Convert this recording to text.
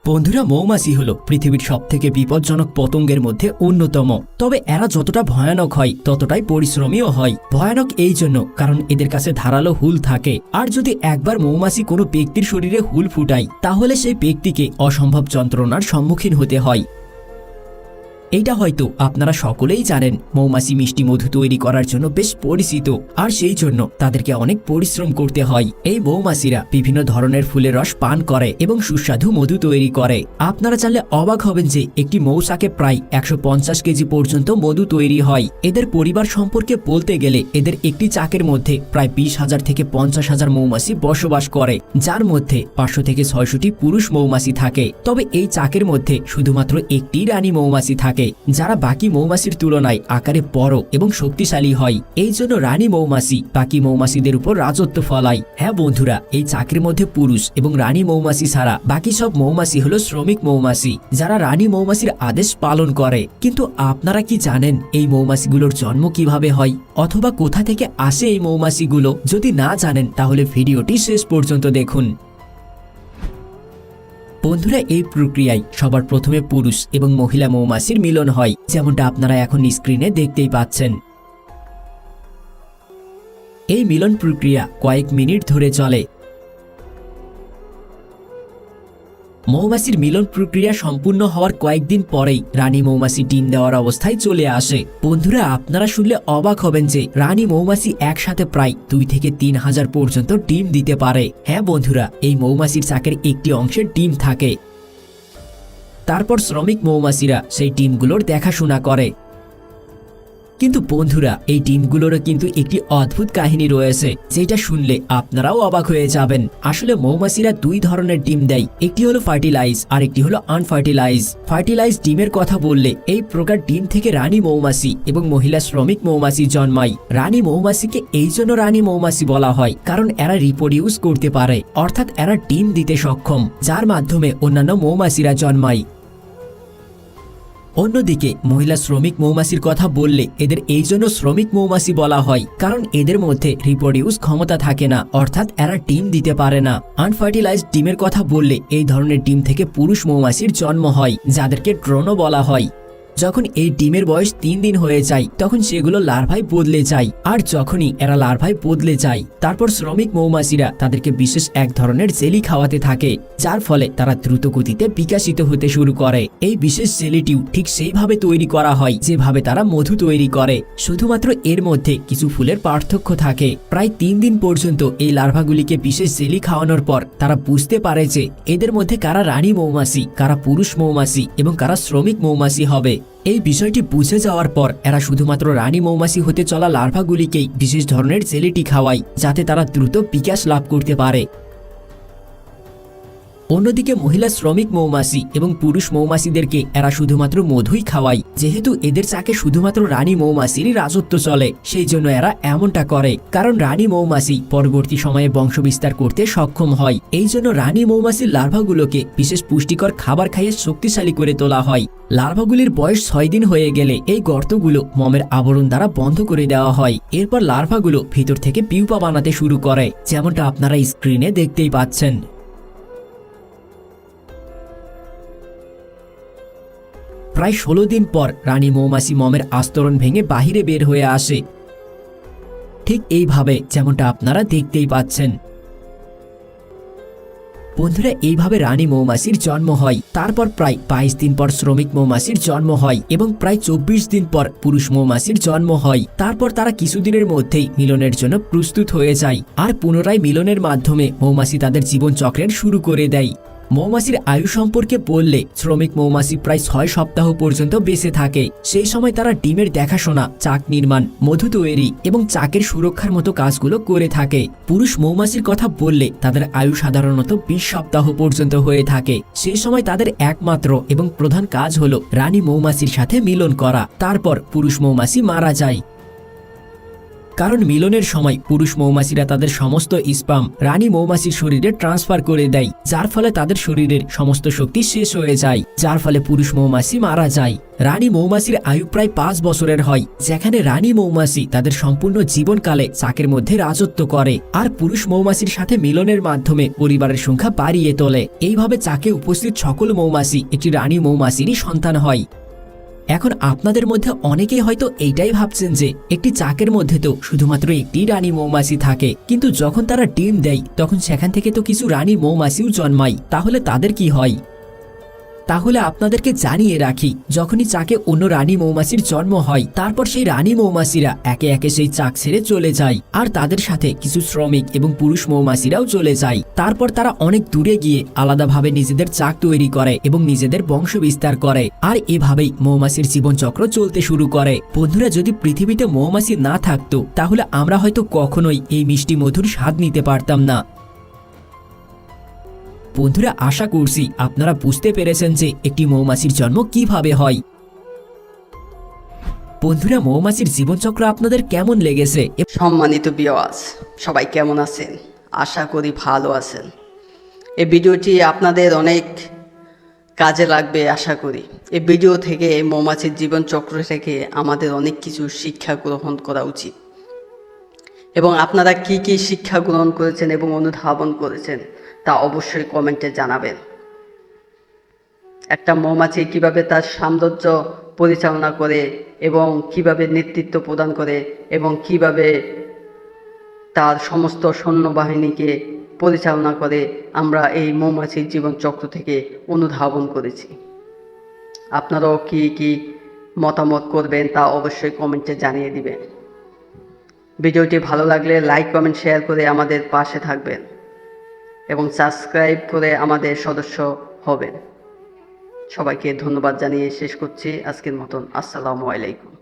বন্ধুরা, মৌমাছি হলো পৃথিবীর সবথেকে বিপজ্জনক পতঙ্গের মধ্যে অন্যতম। তবে এরা যতটা ভয়ানক হয় ততটাই পরিশ্রমীও হয়। ভয়ানক এই জন্য কারণ এদের কাছে ধারালো হুল থাকে, আর যদি একবার মৌমাছি কোনো ব্যক্তির শরীরে হুল ফুটায় তাহলে সেই ব্যক্তিকে অসম্ভব যন্ত্রণার সম্মুখীন হতে হয়। এইটা হয়তো আপনারা সকলেই জানেন, মৌমাছি মিষ্টি মধু তৈরি করার জন্য বেশ পরিচিত, আর সেই জন্য তাদেরকে অনেক পরিশ্রম করতে হয়। এই মৌমাছিরা বিভিন্ন ধরনের ফুলের রস পান করে এবং সুস্বাদু মধু তৈরি করে। আপনারা জানলে অবাক হবেন যে একটি মৌচাকে প্রায় 150 কেজি পর্যন্ত মধু তৈরি হয়। এদের পরিবার সম্পর্কে বলতে গেলে এদের একটি চাকের মধ্যে প্রায় 20,000 থেকে 50,000 মৌমাছি বসবাস করে, যার মধ্যে 500 থেকে 600টি পুরুষ মৌমাছি থাকে। তবে এই চাকের মধ্যে শুধুমাত্র একটি রানী মৌমাছি থাকে, যারা বাকি মৌমাছির তুলনায় আকারে বড় এবং শক্তিশালী হয়। এই জন্য রানী মৌমাছি বাকি মৌমাছিদের উপর রাজত্ব ফলায়। হ্যাঁ বন্ধুরা, এই চাকের মধ্যে পুরুষ এবং রানী মৌমাছি ছাড়া বাকি সব মৌমাছি হলো শ্রমিক মৌমাছি, যারা রানী মৌমাছির আদেশ পালন করে। কিন্তু আপনারা কি জানেন এই মৌমাছিগুলোর জন্ম কিভাবে হয়, অথবা কোথা থেকে আসে এই মৌমাছিগুলো? যদি না জানেন তাহলে ভিডিওটি শেষ পর্যন্ত দেখুন। বন্ধুরা, এই প্রক্রিয়ায় সবার প্রথমে পুরুষ এবং মহিলা মৌমাছির মিলন হয়, যেমনটা আপনারা এখন স্ক্রিনে দেখতেই পাচ্ছেন। এই মিলন প্রক্রিয়া কয়েক মিনিট ধরে চলে। মৌমাছির মিলন প্রক্রিয়া সম্পূর্ণ হওয়ার কয়েকদিন পরেই রানী মৌমাছি ডিম দেওয়ার অবস্থায় চলে আসে। বন্ধুরা, আপনারা শুনলে অবাক হবেন যে রানী মৌমাছি একসাথে প্রায় 2 থেকে 3,000 পর্যন্ত ডিম দিতে পারে। হ্যাঁ বন্ধুরা, এই মৌমাছির চাকের একটি অংশে ডিম থাকে। তারপর শ্রমিক মৌমাছিরা সেই ডিমগুলোর দেখাশোনা করে। কিন্তু বন্ধুরা, এই ডিমগুলোরও কিন্তু একটি অদ্ভুত কাহিনী রয়েছে, যেটা শুনলে আপনারাও অবাক হয়ে যাবেন। আসলে মৌমাছিরা 2 ধরনের ডিম দেয়, একটি হলো ফার্টিলাইজ আর একটি হলো আনফার্টিলাইজ। ফার্টিলাইজ ডিমের কথা বললে এই প্রকার ডিম থেকে রানী মৌমাছি এবং মহিলা শ্রমিক মৌমাছি জন্মায়। রানী মৌমাছিকে এই জন্য রানী মৌমাছি বলা হয় কারণ এরা রিপ্রোডিউস করতে পারে, অর্থাৎ এরা ডিম দিতে সক্ষম, যার মাধ্যমে অন্যান্য মৌমাছিরা জন্মায়। অন্যদিকে মহিলা শ্রমিক মৌমাছির কথা বললে এদের এই জন্য শ্রমিক মৌমাছি বলা হয় কারণ এদের মধ্যে রিপ্রোডিউস ক্ষমতা থাকে না, অর্থাৎ এরা ডিম দিতে পারে না। আনফার্টিলাইজড ডিমের কথা বললে এই ধরনের ডিম থেকে পুরুষ মৌমাছির জন্ম হয়, যাদেরকে ড্রোনও বলা হয়। যখন এই ডিমের বয়স 3 দিন হয়ে যায় তখন সেগুলো লার্ভায় বদলে যায়, আর যখনই এরা লার্ভায় বদলে যায় তারপর শ্রমিক মৌমাছিরা তাদেরকে বিশেষ এক ধরনের জেলি খাওয়াতে থাকে, যার ফলে তারা দ্রুত গতিতে বিকশিত হতে শুরু করে। এই বিশেষ জেলিটিও ঠিক সেইভাবে তৈরি করা হয় যেভাবে তারা মধু তৈরি করে, শুধুমাত্র এর মধ্যে কিছু ফুলের পার্থক্য থাকে। প্রায় 3 দিন পর্যন্ত এই লার্ভাগুলিকে বিশেষ জেলি খাওয়ানোর পর তারা বুঝতে পারে যে এদের মধ্যে কারা রানী মৌমাছি, কারা পুরুষ মৌমাছি এবং কারা শ্রমিক মৌমাছি হবে। এই বিষয়টি বুঝে যাওয়ার পর এরা শুধুমাত্র রানী মৌমাছি হতে চলা লার্ভাগুলিকেই বিশেষ ধরনের জেলিটি খাওয়ায়, যাতে তারা দ্রুত বিকাশ লাভ করতে পারে। অন্যদিকে মহিলা শ্রমিক মৌমাছি এবং পুরুষ মৌমাছিদেরকে এরা শুধুমাত্র মধুই খাওয়ায়। যেহেতু এদের চাকে শুধুমাত্র রানী মৌমাছিরই রাজত্ব চলে, সেই জন্য এরা এমনটা করে, কারণ রানী মৌমাছি পরবর্তী সময়ে বংশবিস্তার করতে সক্ষম হয়। এই জন্য রানী মৌমাছির লার্ভাগুলোকে বিশেষ পুষ্টিকর খাবার খাইয়ে শক্তিশালী করে তোলা হয়। লার্ভাগুলির বয়স 6 দিন হয়ে গেলে এই গর্তগুলো মোমের আবরণ দ্বারা বন্ধ করে দেওয়া হয়। এরপর লার্ভাগুলো ভিতর থেকে পিউপা বানাতে শুরু করে, যেমনটা আপনারা স্ক্রিনে দেখতেই পাচ্ছেন। প্রায় 16 দিন পর রানী মৌমাছি মোমের আস্তরণ ভেঙে বাহিরে বের হয়ে আসে, ঠিক এইভাবে যেমনটা আপনারা দেখতেই পাচ্ছেন। বন্ধুরা, এইভাবে রানী মৌমাছির জন্ম হয়। তারপর প্রায় 22 দিন পর শ্রমিক মৌমাছির জন্ম হয় এবং প্রায় 24 দিন পর পুরুষ মৌমাছির জন্ম হয়। তারপর তারা কিছুদিনের মধ্যেই মিলনের জন্য প্রস্তুত হয়ে যায়, আর পুনরায় মিলনের মাধ্যমে মৌমাছি তাদের জীবন চক্রের শুরু করে দেয়। মৌমাছির আয়ু সম্পর্কে বললে শ্রমিক মৌমাছি প্রায় 6 সপ্তাহ পর্যন্ত বেঁচে থাকে। সেই সময় তারা ডিমের দেখাশোনা, চাক নির্মাণ, মধু তৈরি এবং চাকের সুরক্ষার মতো কাজগুলো করে থাকে। পুরুষ মৌমাছির কথা বললে তাদের আয়ু সাধারণত 20 সপ্তাহ পর্যন্ত হয়ে থাকে। সেই সময় তাদের একমাত্র এবং প্রধান কাজ হলো রানী মৌমাছির সাথে মিলন করা। তারপর পুরুষ মৌমাছি মারা যায়। কারণ মিলনের সময় পুরুষ মৌমাছিরা তাদের সমস্ত স্পাম রানী মৌমাছির শরীরে ট্রান্সফার করে দেয়, যার ফলে তাদের শরীরের সমস্ত শক্তি শেষ হয়ে যায়, যার ফলে পুরুষ মৌমাছি মারা যায়। রানী মৌমাছির আয়ু প্রায় 5 বছরের হয়, যেখানে রানী মৌমাছি তাদের সম্পূর্ণ জীবনকালে চাকের মধ্যে রাজত্ব করে আর পুরুষ মৌমাছির সাথে মিলনের মাধ্যমে পরিবারের সংখ্যা বাড়িয়ে তোলে। এইভাবে চাকে উপস্থিত সকল মৌমাছি একটি রানী মৌমাছিরই সন্তান হয়। এখন আপনাদের মধ্যে অনেকেই হয়তো এইটাই ভাবছেন যে একটি চাকের মধ্যে তো শুধুমাত্র একটি রানী মৌমাছি থাকে, কিন্তু যখন তারা ডিম দেয় তখন সেখান থেকে তো কিছু রানী মৌমাছিও জন্মায়, তাহলে তাদের কি হয়? তাহলে আপনাদেরকে জানিয়ে রাখি, যখনই চাকে অন্য রানী মৌমাছির জন্ম হয় তারপর সেই রানী মৌমাছিরা একে একে সেই চাক ছেড়ে চলে যায় আর তাদের সাথে কিছু শ্রমিক এবং পুরুষ মৌমাছিরাও চলে যায়। তারপর তারা অনেক দূরে গিয়ে আলাদাভাবে নিজেদের চাক তৈরি করে এবং নিজেদের বংশ বিস্তার করে, আর এভাবেই মৌমাছির জীবনচক্র চলতে শুরু করে। বন্ধুরা, যদি পৃথিবীতে মৌমাছি না থাকতো তাহলে আমরা হয়তো কখনোই এই মিষ্টি মধুর স্বাদ নিতে পারতাম না। বন্ধুরা, আশা করছি আপনারা বুঝতে পেরেছেন যে একটি মৌমাছির জন্ম কিভাবে হয়। বন্ধুরা, মৌমাছির জীবনচক্র আপনাদের কেমন লেগেছে? সম্মানিত ভিউয়ার্স, সবাই কেমন আছেন? আশা করি ভালো আছেন। এই ভিডিওটি আপনাদের অনেক কাজে লাগবে আশা করি। এই ভিডিও থেকে মৌমাছির জীবনচক্র থেকে আমাদের অনেক কিছু শিক্ষা গ্রহণ করা উচিত, এবং আপনারা কি কি শিক্ষা গ্রহণ করেছেন এবং অনুধাবন করেছেন তা অবশ্যই কমেন্টে জানাবেন। একটা মৌমাছি কিভাবে তার সাম্রাজ্য পরিচালনা করে এবং কিভাবে নেতৃত্ব প্রদান করে এবং কিভাবে তার সমস্ত সৈন্যবাহিনীকে পরিচালনা করে, আমরা এই মৌমাছির জীবনচক্র থেকে অনুধাবন করেছি। আপনারাও কি কি মতামত করবেন তা অবশ্যই কমেন্টে জানিয়ে দিবেন। ভিডিওটি ভালো লাগলে লাইক, কমেন্ট, শেয়ার করে আমাদের পাশে থাকবেন এবং সাবস্ক্রাইব করে আমাদের সদস্য হবেন। সবাইকে ধন্যবাদ জানিয়ে শেষ করছি আজকের মতন। আসসালামু আলাইকুম।